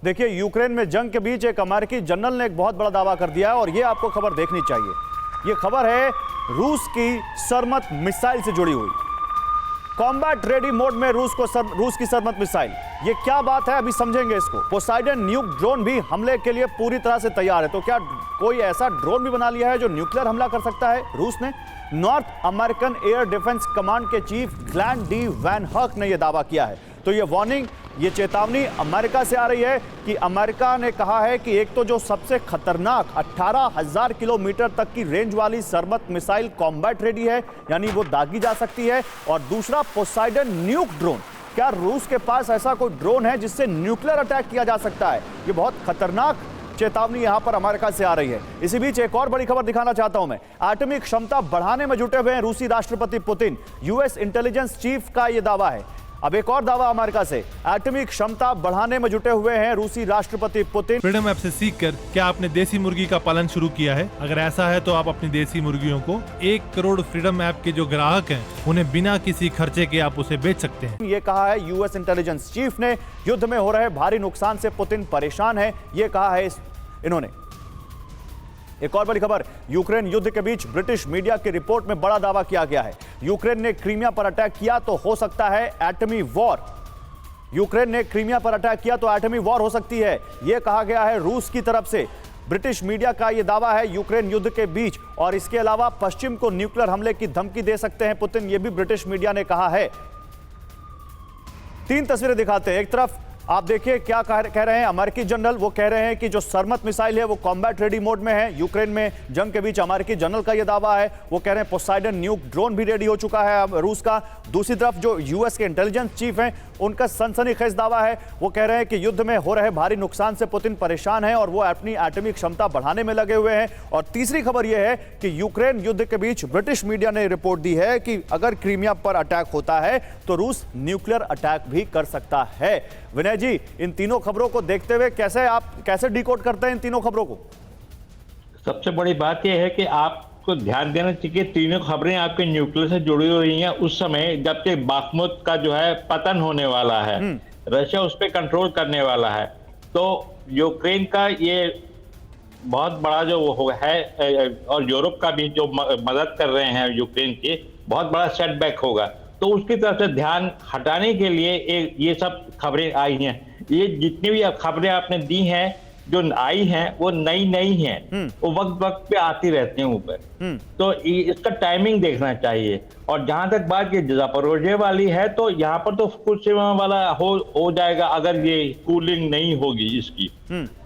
देखिए, यूक्रेन में जंग के बीच एक अमेरिकी जनरल ने एक बहुत बड़ा दावा कर दिया है और ये आपको खबर देखनी चाहिए। ये खबर है रूस की सरमत मिसाइल से जुड़ी हुई। कॉम्बैट रेडी मोड में रूस की सरमत मिसाइल। ये क्या बात है, अभी समझेंगे इसको। पोसाइडन न्यूक ड्रोन भी हमले के लिए पूरी तरह से तैयार है। तो क्या कोई ऐसा ड्रोन भी बना लिया है जो न्यूक्लियर हमला कर सकता है रूस ने? North American air defence command के चीफ ग्लैन डी वैन हक ने यह दावा किया है। तो ये वार्निंग, ये चेतावनी अमेरिका से आ रही है कि अमेरिका ने कहा है कि एक तो जो सबसे खतरनाक 18,000 किलोमीटर तक की रेंज वाली सरमत मिसाइल कॉम्बैट रेडी है, यानी वो दागी जा सकती है, और दूसरा पोसाइडन न्यूक ड्रोन। क्या रूस के पास ऐसा कोई ड्रोन है जिससे न्यूक्लियर अटैक किया जा सकता है? ये बहुत खतरनाक चेतावनी यहां पर अमेरिका से आ रही है। इसी बीच एक और बड़ी खबर दिखाना चाहता हूं मैं। एटॉमिक क्षमता बढ़ाने में जुटे हुए हैं रूसी राष्ट्रपति पुतिन। यूएस इंटेलिजेंस चीफ का यह दावा है। अब एक और दावा अमेरिका से, एटॉमिक क्षमता बढ़ाने में जुटे हुए हैं रूसी राष्ट्रपति पुतिन। फ्रीडम ऐप से सीखकर क्या आपने देसी मुर्गी का पालन शुरू किया है? अगर ऐसा है तो आप अपनी देसी मुर्गियों को 1 करोड़ फ्रीडम ऐप के जो ग्राहक हैं उन्हें बिना किसी खर्चे के आप उसे बेच सकते हैं। ये कहा है यूएस इंटेलिजेंस चीफ ने। युद्ध में हो रहे भारी नुकसान से पुतिन परेशान है, ये कहा है इन्होंने। एक और बड़ी खबर, यूक्रेन युद्ध के बीच ब्रिटिश मीडिया की रिपोर्ट में बड़ा दावा किया गया है। यूक्रेन ने क्रीमिया पर अटैक किया तो हो सकता है एटमी वॉर। यूक्रेन ने क्रीमिया पर अटैक किया तो एटमी वॉर हो सकती है, यह कहा गया है रूस की तरफ से। ब्रिटिश मीडिया का यह दावा है यूक्रेन युद्ध के बीच, और इसके अलावा पश्चिम को न्यूक्लियर हमले की धमकी दे सकते हैं पुतिन, यह भी ब्रिटिश मीडिया ने कहा है। 3 तस्वीरें दिखाते हैं। एक तरफ आप देखिए क्या कह रहे हैं अमेरिकी जनरल। वो कह रहे हैं कि जो सरमत मिसाइल है वो कॉम्बैट रेडी मोड में है। यूक्रेन में जंग के बीच अमेरिकी जनरल का यह दावा है। वो कह रहे हैं पोसाइडन न्यूक ड्रोन भी रेडी हो चुका है रूस का। दूसरी तरफ जो यूएस के इंटेलिजेंस चीफ हैं उनका सनसनीखेज दावा है। वो कह रहे हैं कि युद्ध में हो रहे भारी नुकसान से पुतिन परेशान है और वो अपनी एटॉमिक क्षमता बढ़ाने में लगे हुए हैं। और तीसरी खबर यह है कि यूक्रेन युद्ध के बीच ब्रिटिश मीडिया ने रिपोर्ट दी है कि अगर क्रीमिया पर अटैक होता है तो रूस न्यूक्लियर अटैक भी कर सकता है। विनय जी, इन तीनों खबरों को देखते हुए कैसे डिकोड करते हैं इन तीनों खबरों को? सबसे बड़ी बात यह है कि आपको ध्यान देना चाहिए, तीनों खबरें आपके न्यूक्लियर से जुड़ी हुई हैं उस समय जबकि बाखमुत का जो है पतन होने वाला है, रशिया उस पर कंट्रोल करने वाला है। तो यूक्रेन का ये बहुत बड़ा जो है और यूरोप का भी जो मदद कर रहे हैं यूक्रेन की, बहुत बड़ा सेटबैक होगा। तो उसकी तरफ से ध्यान हटाने के लिए ये सब खबरें आई हैं। ये जितनी भी खबरें आपने दी हैं जो आई हैं वो नई हैं, वो वक्त वक्त पे आती रहती हैं ऊपर। तो इसका टाइमिंग देखना चाहिए। और जहां तक बात ये ज़ापोरिज़िया वाली है तो यहाँ पर तो फुकुशिमा वाला हो जाएगा अगर ये कूलिंग नहीं होगी इसकी।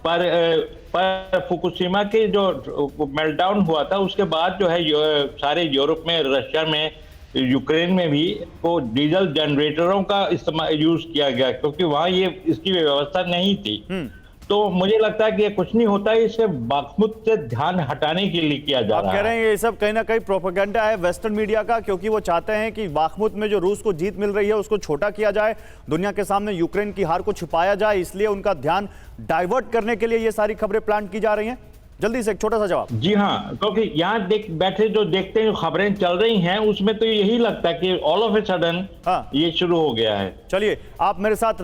पर फुकुशिमा के जो मेल्टडाउन हुआ था उसके बाद जो है सारे यूरोप में, रशिया में, यूक्रेन में भी वो डीजल जनरेटरों का इस्तेमाल यूज किया गया क्योंकि वहां ये इसकी व्यवस्था नहीं थी। तो मुझे लगता है कि ये कुछ नहीं होता है, इसे बाखमुत से ध्यान हटाने के लिए किया जा रहा है। कह रहे हैं ये सब कहीं ना कहीं प्रोपेगेंडा है वेस्टर्न मीडिया का, क्योंकि वो चाहते हैं कि बाखमुत में जो रूस को जीत मिल रही है उसको छोटा किया जाए, दुनिया के सामने यूक्रेन की हार को छुपाया जाए, इसलिए उनका ध्यान डाइवर्ट करने के लिए ये सारी खबरें प्लान की जा रही हैं। जल्दी से एक छोटा सा जवाब। जी हाँ, क्योंकि यहाँ बैठे जो देखते हैं जो खबरें चल रही हैं उसमें तो यही लगता है कि ऑल ऑफ ए सडन ये शुरू हो गया है। चलिए आप मेरे साथ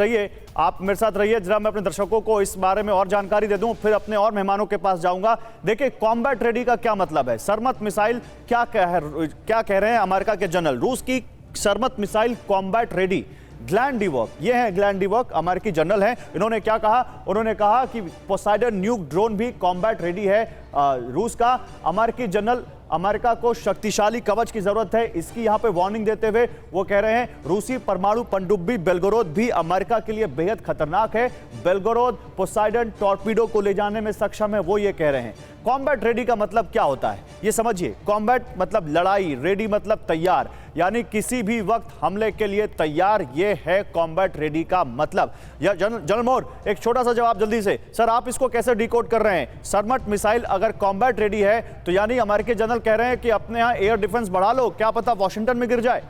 रहिए, जरा मैं अपने दर्शकों को इस बारे में और जानकारी दे दूं, फिर अपने और मेहमानों के पास जाऊंगा। देखिए कॉम्बैट रेडी का क्या मतलब है, सरमत मिसाइल क्या कह रहे हैं अमेरिका के जनरल। रूस की सरमत मिसाइल कॉम्बैट रेडी। ग्लैन डीवर्क, ये हैं ग्लैन डीवर्क, अमेरिकी जनरल हैं। इन्होंने क्या कहा? उन्होंने कहा कि पोसाइडन न्यूक ड्रोन भी कॉम्बैट रेडी है रूस का। अमेरिकी जनरल, अमेरिका को शक्तिशाली कवच की जरूरत है, इसकी यहां पे वार्निंग देते हुए वो कह रहे हैं रूसी परमाणु पनडुब्बी बेलगोरोद भी अमेरिका के लिए बेहद खतरनाक है। बेलगोरोद पोसाइडन टॉर्पीडो को ले जाने में सक्षम है, वो ये कह रहे हैं। कॉम्बैट रेडी का मतलब क्या होता है ये समझिए। कॉम्बैट मतलब लड़ाई, रेडी मतलब तैयार, यानी किसी भी वक्त हमले के लिए तैयार, ये है कॉम्बैट रेडी का मतलब। या जनरल मोर, एक छोटा सा जवाब जल्दी से सर, आप इसको कैसे डिकोड कर रहे हैं? सरमत मिसाइल अगर कॉम्बैट रेडी है तो यानी अमेरिकी जनरल कह रहे हैं कि अपने यहां एयर डिफेंस बढ़ा लो, क्या पता वॉशिंगटन में गिर जाए।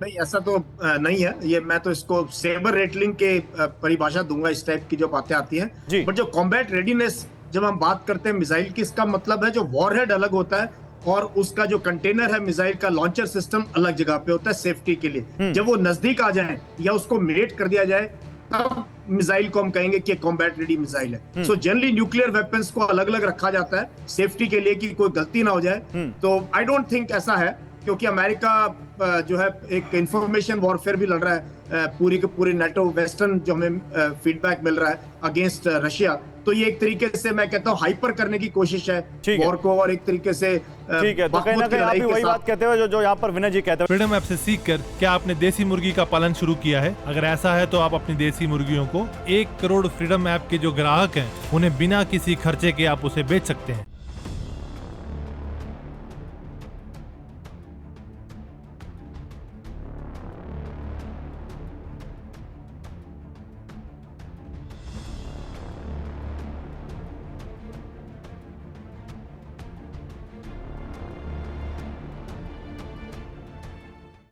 नहीं, ऐसा तो नहीं है। ये मैं तो इसको सेबर रेटलिंग के परिभाषा दूंगा, इस टाइप की जो बातें आती हैं। बट जो कॉम्बैट रेडीनेस जब हम बात करते हैं मिसाइल की, इसका मतलब है जो वॉरहेड अलग होता है और उसका जो कंटेनर है मिसाइल का, लॉन्चर सिस्टम अलग जगह पे होता है सेफ्टी के लिए। जब वो नजदीक आ जाए या उसको मेट कर दिया जाए तब मिसाइल को हम कहेंगे कि कॉम्बैट रेडी मिसाइल है। सो जनरली न्यूक्लियर वेपन्स को अलग अलग रखा जाता है सेफ्टी के लिए कि कोई गलती ना हो जाए। तो आई डोंट थिंक ऐसा है, क्योंकि अमेरिका जो है एक इंफॉर्मेशन वॉरफेयर भी लड़ रहा है पूरी के पूरी नेटो वेस्टर्न जो हमें फीडबैक मिल रहा है अगेंस्ट रशिया। तो ये एक तरीके से मैं कहता हूँ हाइपर करने की कोशिश है वॉर को, और एक तरीके से ठीक है। तो कहीं ना कहीं आप भी वही बात कहते हो जो यहाँ पर विनय जी कहते हैं। फ्रीडम ऐप से सीखकर क्या आपने देसी मुर्गी का पालन शुरू किया है? अगर ऐसा है तो आप अपनी देसी मुर्गियों को 1 करोड़ फ्रीडम ऐप के जो ग्राहक हैं उन्हें बिना किसी खर्चे के आप उसे बेच सकते हैं।